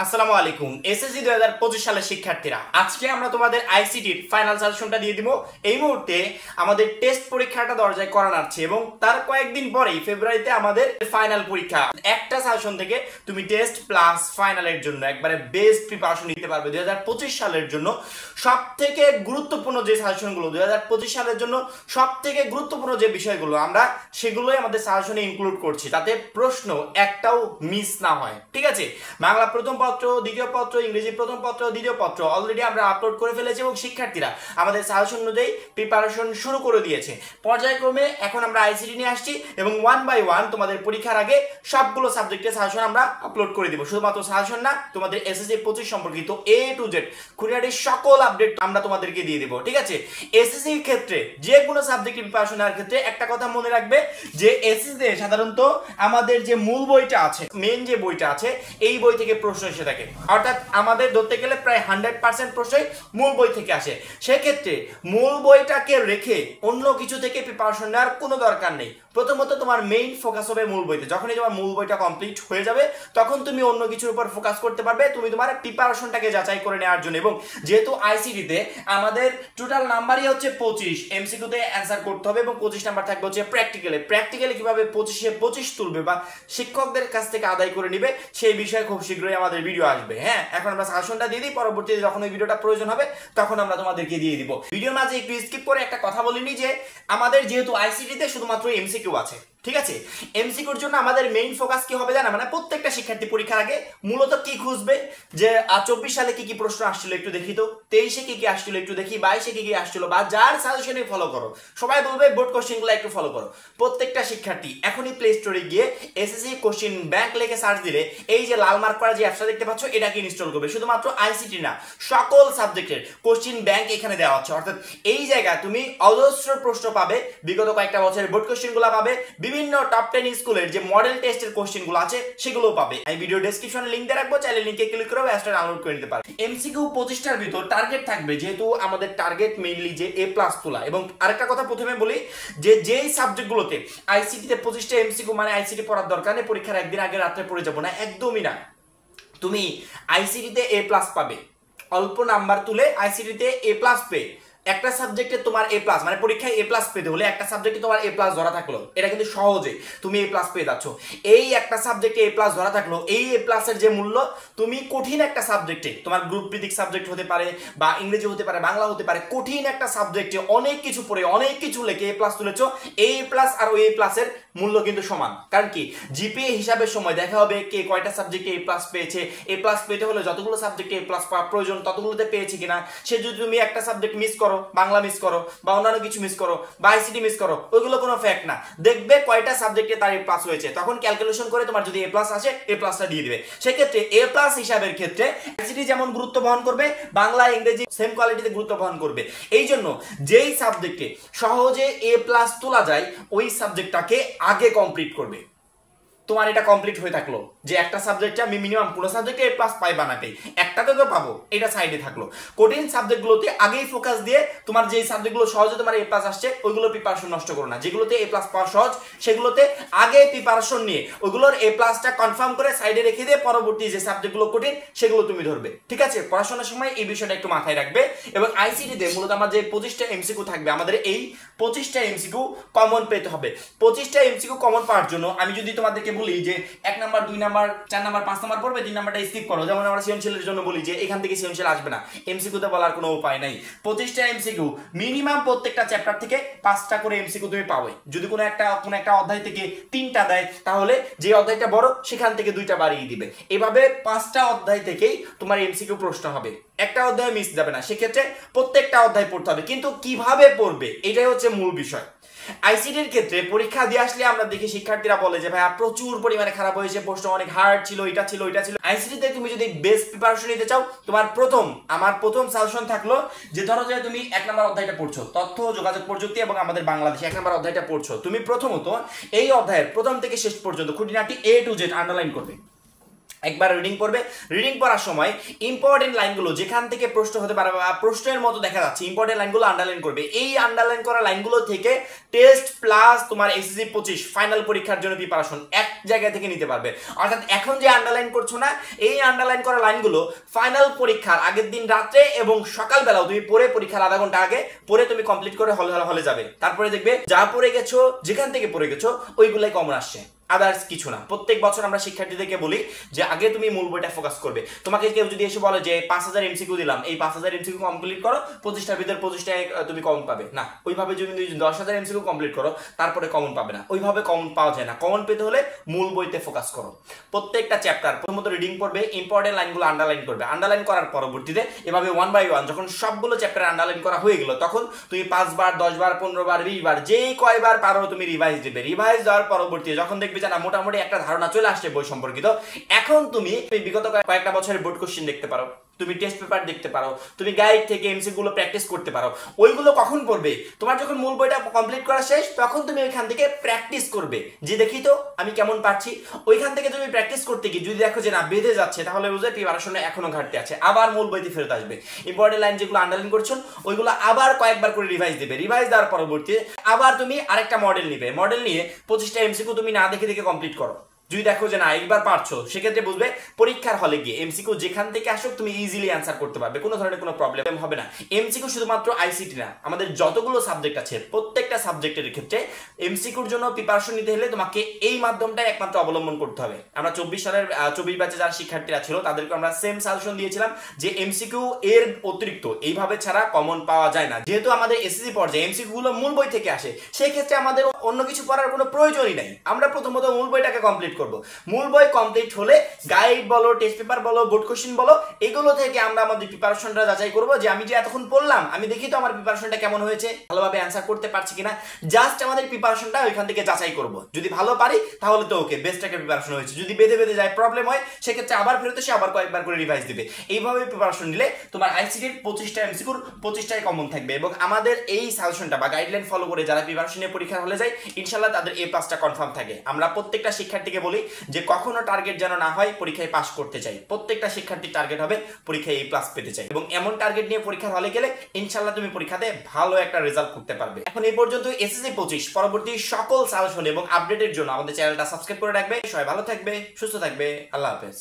আসসালামু আলাইকুম। এসএসসি 2025 সালের শিক্ষার্থীরা, আজকে আমরা তোমাদের আইসিটির ফাইনাল সাজেশনটা দিয়ে দিব। এই মুহূর্তে আমাদের টেস্ট পরীক্ষাটা দরজায় করা নাড়ছে এবং তার কয়েকদিন পরেই ফেব্রুয়ারিতে আমাদের ফাইনাল পরীক্ষা। একটা সাজেশন থেকে তুমি টেস্ট প্লাস ফাইনালের জন্য একবারে বেস্ট প্রিপারেশন নিতে পারবে। 2025 সালের জন্য সবথেকে গুরুত্বপূর্ণ যে সাজেশনগুলো, 2025 সালের জন্য সবথেকে গুরুত্বপূর্ণ যে বিষয়গুলো আমরা সেগুলোই আমাদের সাজেশনে ইনক্লুড করছি, তাতে প্রশ্ন একটাও মিস না হয়। ঠিক আছে, বাংলা প্রথম পত্র, দ্বিতীয় পত্র, ইংরেজি প্রথম পত্র, দ্বিতীয় পত্র অলরেডি আমরা আপলোড করে ফেলেছি এবং শিক্ষার্থীরা আমাদের সাজেশন অনুযায়ী প্রিপারেশন শুরু করে দিয়েছে। পর্যায়ক্রমে এখন আমরা আইসিটি নিয়ে আসছি এবং ওয়ান বাই ওয়ান তোমাদের পরীক্ষার আগে সবগুলো সাবজেক্টের সাজেশন আমরা আপলোড করে দিব। শুধুমাত্র সাজেশন না, তোমাদের এসএসসি 25 সম্পর্কিত এ টু জেড খুঁটিনাটি সকল আপডেট আমরা তোমাদেরকে দিয়ে দেব। ঠিক আছে, এসএসসি এর ক্ষেত্রে যে কোনো সাবজেক্টের প্রিপারেশন নেওয়ার ক্ষেত্রে একটা কথা মনে রাখবে যে এসএসসি তে সাধারণত আমাদের যে মূল বইটা আছে, মেন যে বইটা আছে, এই বই থেকে প্রশ্ন এসে থাকে। অর্থাৎ আমাদের ধরতে গেলে প্রায় 100% প্রশ্নই মূল বই থেকে আসে। সেক্ষেত্রে মূল বইটাকে রেখে অন্য কিছু থেকে প্রিপারেশন নেওয়ার কোনো দরকার নেই। প্রথমত তোমার মেইন ফোকাস হবে মূল বইতে। যখনই তোমার মূল বইটা কমপ্লিট হয়ে যাবে তখন তুমি অন্য কিছুর উপর ফোকাস করতে পারবে, তুমি তোমার প্রিপারেশনটাকে যাচাই করে নেওয়ার জন্য। এবং যেহেতু আইসিটিতে আমাদের টোটাল নাম্বারই হচ্ছে 25, এমসিকিউতে অ্যান্সার করতে হবে এবং 25 নাম্বার থাকবে হচ্ছে প্র্যাকটিক্যালি কিভাবে 25-এ 25 তুলবে বা শিক্ষকদের কাছ থেকে আদায় করে নিবে সেই বিষয়ে খুব শীঘ্রই আমাদের ভিডিও আসবে। হ্যাঁ, এখন আমরা সাজেশনটা দিয়ে দিই, পরবর্তীতে যখন ওই ভিডিওটা প্রয়োজন হবে তখন আমরা তোমাদেরকে দিয়ে দিব। ভিডিওর মাঝে একটু স্কিপ করে একটা কথা বলিনি যে আমাদের যেহেতু আইসিটিতে শুধুমাত্র এমসিকিউ আছে, ঠিক আছে, এমসিকিউর জন্য আমাদের মেইন ফোকাস কি হবে জানা, মানে প্রত্যেকটা শিক্ষার্থী পরীক্ষার আগে মূলত কি খুঁজবে যে 24 সালে কি কি প্রশ্ন আসছিল একটু দেখি, তো 23-এ কি কি আসছিল একটু দেখি, 22-এ কি কি আসছিল, বা যার সাজেশনে ফলো করো, সবাই বলবে বোর্ড কোশ্চেনগুলো একটু ফলো করো। প্রত্যেকটা শিক্ষার্থী এখনই প্লে স্টোরে গিয়ে এসএসসি কোশ্চেন ব্যাংক লিখে সার্চ দিলে এই যে লাল মার্ক করা যে অ্যাপসটা দেখতে পাচ্ছ এটাকে ইনস্টল করবে। শুধুমাত্র আইসিটি না, সকল সাবজেক্টের কোশ্চেন ব্যাংক এখানে দেওয়া হচ্ছে। অর্থাৎ এই জায়গায় তুমি অজস্র প্রশ্ন পাবে, বিগত কয়েকটা বছরের বোর্ড কোশ্চেনগুলো পাবে, বিভিন্ন টপ 10 স্কুলের যে মডেল টেস্টের কোশ্চেনগুলো আছে সেগুলো পাবে। এই ভিডিও ডেসক্রিপশনে লিংক দিয়ে রাখবো, চাইলে লিংকে ক্লিক করে অ্যাপসটা ডাউনলোড করে নিতে পারো। এমসিকিউ 25টার ভিতর টার্গেট থাকবে, যেহেতু আমাদের টার্গেট মেইনলি যে এ প্লাস তোলা। এবং আরেকটা কথা প্রথমে বলি যে যেই সাবজেক্টগুলোতে আইসিটিতে 25টা এমসিকিউ, মানে আইসিটি পড়ার দরকার নেই, পরীক্ষার একদিন আগে রাত্রে পড়ে যাবো না, একদমই না। তুমি আইসিটিতে এ প্লাস পাবে, অল্প নাম্বার তুলে আইসিটিতে এ প্লাস পেয়ে একটা সাবজেক্টে তোমার এ প্লাস, মানে পরীক্ষায় এ প্লাস পেতে হলে একটা সাবজেক্টে তোমার এ প্লাস ধরা থাকলো, এটা কিন্তু সহজে তুমি এ প্লাস পেয়ে যাচ্ছ। এই একটা সাবজেক্টে এ প্লাস ধরা থাকলো, এই এ প্লাসের যে মূল্য, তুমি কঠিন একটা সাবজেক্টে, তোমার গ্রুপ ভিত্তিক সাবজেক্ট হতে পারে বা ইংরেজি হতে পারে, বাংলা হতে পারে, কঠিন একটা সাবজেক্টে অনেক কিছু পড়ে অনেক কিছু লেখে এ প্লাস তুলেছো, এই এ প্লাস আর ওই এ প্লাসের মূল্য কিন্তু সমান। কারণ কি, জিপিএ হিসাবের সময় দেখা হবে কে কয়টা সাবজেক্টে এ প্লাস পেয়েছে। এ প্লাস পেতে হলে যতগুলো সাবজেক্টে এ প্লাস পাওয়া প্রয়োজন ততগুলোতে পেয়েছে কিনা। সে যদি তুমি একটা সাবজেক্ট মিস করো, বাংলা মিস করো বা অন্যান্য কিছু মিস করো বা আইসিটি মিস করো, ওইগুলো কোনো ফ্যাক্ট না। দেখবে কয়টা সাবজেক্টে তার এ প্লাস হয়েছে, তখন ক্যালকুলেশন করে তোমার যদি এ প্লাস আসে এ প্লাসটা দিয়ে দিবে। সেক্ষেত্রে এ প্লাস হিসাবের ক্ষেত্রে আইসিটি যেমন গুরুত্ব বহন করবে, বাংলা ইংরেজি সেম কোয়ালিটিতে গুরুত্ব বহন করবে। এই জন্য যেই সাবজেক্টে সহজে এ প্লাস তোলা যায় ওই সাবজেক্টটাকে আগে কমপ্লিট করবে। তোমার এটা কমপ্লিট হয়ে থাকলো যে একটা সাবজেক্টে আমি মিনিমাম পুরো সাবজেক্টে এ প্লাস পাই বানাতে, একটাতে তো পাবো, এটা সাইডে থাকলো। কঠিন সাবজেক্টগুলোতে আগেই ফোকাস দিয়ে তোমার যেই সাবজেক্টগুলো সহজে তোমার এ প্লাস আসছে ওইগুলো প্রিপারেশন নষ্ট করো না। যেগুলোতে এ প্লাস পাওয়া সহজ সেগুলোতে আগে প্রিপারেশন নিয়ে ওইগুলোর এ প্লাসটা কনফার্ম করে সাইডে রেখে দিয়ে পরবর্তী যে সাবজেক্টগুলো কঠিন সেগুলো তুমি ধরবে। ঠিক আছে, পড়াশোনার সময় এই বিষয়টা একটু মাথায় রাখবে। এবং আইসিটিতে মূলত আমার যে 25টা এমসিকিউ থাকবে, আমাদের এই 25টা এমসিকিউ কমন পেতে হবে। 25টা এমসিকিউ কমন পাওয়ার জন্য আমি যদি তোমাদেরকে বলি যে 1 নাম্বার 2 নাম্বার 4 নাম্বার 5 নাম্বার পড়বে, 3 নাম্বারটা স্কিপ করো, যেমন আমরা সৃজনশীলের জন্য বলি যে এখান থেকে সৃজনশীল আসবে না, এমসিকিউতে বলার কোনো উপায় নাই। 25টা এমসিকিউ মিনিমাম প্রত্যেকটা চ্যাপ্টার থেকে 5টা করে এমসিকিউ তুমি পাবে। যদি কোনো একটা অধ্যায় থেকে 3টা দেয় তাহলে যে অধ্যায়টা বড় সেখান থেকে 2টা বাড়িয়ে দিবে। এভাবে 5টা অধ্যায় থেকেই তোমার এমসিকিউ প্রশ্ন হবে, একটা অধ্যায় মিস যাবে না। সেক্ষেত্রে প্রত্যেকটা অধ্যায় পড়তে হবে, কিন্তু কিভাবে পড়বে এটাই হচ্ছে মূল বিষয়। আইসিটির ক্ষেত্রে পরীক্ষা দিয়ে আসলে আমরা দেখি শিক্ষার্থীরা বলে যে ভাইয়া প্রচুর পরিমাণে খারাপ হয়েছে, প্রশ্ন অনেক হার্ড ছিল, এটা ছিল ওইটা ছিল। আইসিটিতে তুমি যদি বেস্ট প্রিপারেশন নিতে চাও, তোমার আমার প্রথম সাজেশন থাকলো যে ধরো যে তুমি 1 নাম্বার অধ্যায়টা পড়ছো, তথ্য যোগাযোগ প্রযুক্তি এবং আমাদের বাংলাদেশ 1 নাম্বার অধ্যায়টা পড়ছো, তুমি প্রথমত এই অধ্যায়ের প্রথম থেকে শেষ পর্যন্ত খুঁটিনাটি এ টু জেড আন্ডারলাইন করবে। একবার রিডিং পড়বে, রিডিং পড়ার সময় ইম্পর্টেন্ট লাইনগুলো যেখান থেকে প্রশ্ন হতে পারে বা প্রশ্নের মতো দেখা যাচ্ছে ইম্পর্টেন্ট লাইনগুলো আন্ডারলাইন করবে। এই আন্ডারলাইন করা লাইনগুলো থেকে টেস্ট প্লাস তোমার এসএসসি 25 ফাইনাল পরীক্ষার জন্য প্রিপারেশন এক জায়গা থেকে নিতে পারবে। অর্থাৎ এখন যে আন্ডারলাইন করছো না, এই আন্ডারলাইন করা লাইনগুলো ফাইনাল পরীক্ষার আগের দিন রাত্রে এবং সকালবেলাও তুমি পড়ে পরীক্ষার আধা ঘন্টা আগে পড়ে তুমি কমপ্লিট করে হলে যাবে। তারপরে দেখবে যা পড়ে গেছো, যেখান থেকে পড়ে গেছো ওইগুলাই কমন আসছে, আদার্স কিছু না। প্রত্যেক বছর আমরা শিক্ষার্থীদেরকে বলি যে আগে তুমি মূল বইটা ফোকাস করবে। তোমাকে কেউ যদি এসে বলে যে 5000 এমসিকিউ দিলাম, এই 5000 এমসিকিউ কমপ্লিট করো, 25টার ভিতর 25টায় তুমি কমন পাবে না। ওইভাবে যদি 10,000 এমসিকিউ কমপ্লিট করো তারপরে কমন পাবে না, ওইভাবে কমন পাওয়া যায় না। কমন পেতে হলে মূল বইতে ফোকাস করো। প্রত্যেকটা চ্যাপ্টার প্রথমত রিডিং পড়বে, ইম্পর্টেন্ট লাইনগুলো আন্ডারলাইন করবে। আন্ডারলাইন করার পরবর্তীতে এভাবে 1 বাই 1 যখন সবগুলো চ্যাপ্টার আন্ডারলাইন করা হয়ে গেল, তখন তুমি 5 বার 10 বার 15 বার 20 বার যেই কয়বার পারো তুমি রিভাইজ দিবে। রিভাইজ দেওয়ার পরবর্তীতে যখন দেখবে যে না মোটামুটি একটা ধারণা চলে আসছে বই সম্পর্কিত, এখন তুমি বিগত কয়েকটা বছরের বোর্ড কোশ্চেন দেখতে পারো, তুমি টেস্ট পেপার দেখতে পারো, তুমি গাইড থেকে এমসি গুলো প্র্যাকটিস করতে পারো। ওইগুলো কখন পড়বে? তোমার যখন মূল বইটা কমপ্লিট করা শেষ, তখন তুমি ওইখান থেকে প্র্যাকটিস করবে যে দেখি তো আমি কেমন পারছি। ওইখান থেকে তুমি প্র্যাকটিস করতে গিয়ে যদি দেখো যে না বেঁধে যাচ্ছে, তাহলে বুঝবে প্রিপারেশনে এখনো ঘাটতি আছে, আবার মূল বইতে ফেরত আসবে। ইম্পর্টেন্ট লাইন যেগুলো আন্ডারলাইন করছো ওইগুলো আবার কয়েকবার করে রিভাইজ দিবে। রিভাইজ দেওয়ার পরবর্তীতে আবার তুমি আরেকটা মডেল নিবে। মডেল নিয়ে 25টা এমসিকিউ তুমি না দেখে দেখে কমপ্লিট করো। যদি দেখো যে না একবার পারছো, সেক্ষেত্রে বুঝবে পরীক্ষার হলে গিয়ে এমসিকিউ যেখান থেকে আসুক তুমি ইজিলি অ্যান্সার করতে পারবে, কোনো ধরনের কোনো প্রবলেম হবে না। এমসিকিউ শুধুমাত্র আইসিটি না, আমাদের যতগুলো সাবজেক্ট আছে প্রত্যেকটা সাবজেক্টের ক্ষেত্রে এমসিকিউর জন্য প্রিপারেশন নিতে হলে তোমাকে এই মাধ্যমটাই একমাত্র অবলম্বন করতে হবে। আমরা 24 সালের 24 ব্যাচে যারা শিক্ষার্থীরা ছিল তাদেরকে আমরা সেম সাজেশন দিয়েছিলাম যে এমসিকিউ এর অতিরিক্ত এইভাবে ছাড়া কমন পাওয়া যায় না। যেহেতু আমাদের এসএসসি পর্যায়ে এমসিকিউ গুলো মূল বই থেকে আসে, সেই ক্ষেত্রে আমাদের অন্য কিছু পড়ার কোনো প্রয়োজনই নাই। আমরা প্রথমত মূল বইটাকে কমপ্লিট করব। মূল বই কমপ্লিট হলে গাইড বলো, টেস্ট পেপার বলো, বোর্ড কোশ্চেন বলো, এগুলো থেকে আমরা আমাদের প্রিপারেশনটা যাচাই করব যে আমি যে এতক্ষণ পড়লাম আমি দেখি তো আমার প্রিপারেশনটা কেমন হয়েছে, ভালোভাবে অ্যান্সার করতে পারছি কিনা। জাস্ট আমাদের প্রিপারেশনটা ওইখান থেকে যাচাই করব। যদি ভালো পারি তাহলে তো ওকে, বেস্ট একটা প্রিপারেশন হয়েছে। যদি বেঁধে বেঁধে যায়, প্রবলেম হয়, সেক্ষেত্রে আবার ফেরত এসে আবার কয়েকবার করে রিভাইজ দিবে। এইভাবে প্রিপারেশন নিলে তোমার আইসিটির 25টা এমসিকিউর 25টাই কমন থাকবে। এবং আমাদের এই সাজেশনটা বা গাইডলাইন ফলো করে যারা প্রিপারেশন নিয়ে পরীক্ষার হলে যায়, ইনশাআল্লাহ তাদের A+টা কনফার্ম থাকে। আমরা প্রত্যেকটা শিক্ষার্থীকে বলি যে কখনো টার্গেট যেন না হয় পরীক্ষায় পাস করতে চাই। প্রত্যেকটা শিক্ষার্থীর টার্গেট হবে পরীক্ষায় A+ পেতে চাই, এবং এমন টার্গেট নিয়ে পরীক্ষার হলে গেলে ইনশাআল্লাহ তুমি পরীক্ষাতে ভালো একটা রেজাল্ট করতে পারবে। এখন এই পর্যন্ত এসএসসি 25 পরবর্তী সকল সাজেশন এবং আপডেটের জন্য আমাদের চ্যানেলটা সাবস্ক্রাইব করে রাখবে। সবাই ভালো থাকবে, সুস্থ থাকবে। আল্লাহ হাফেজ।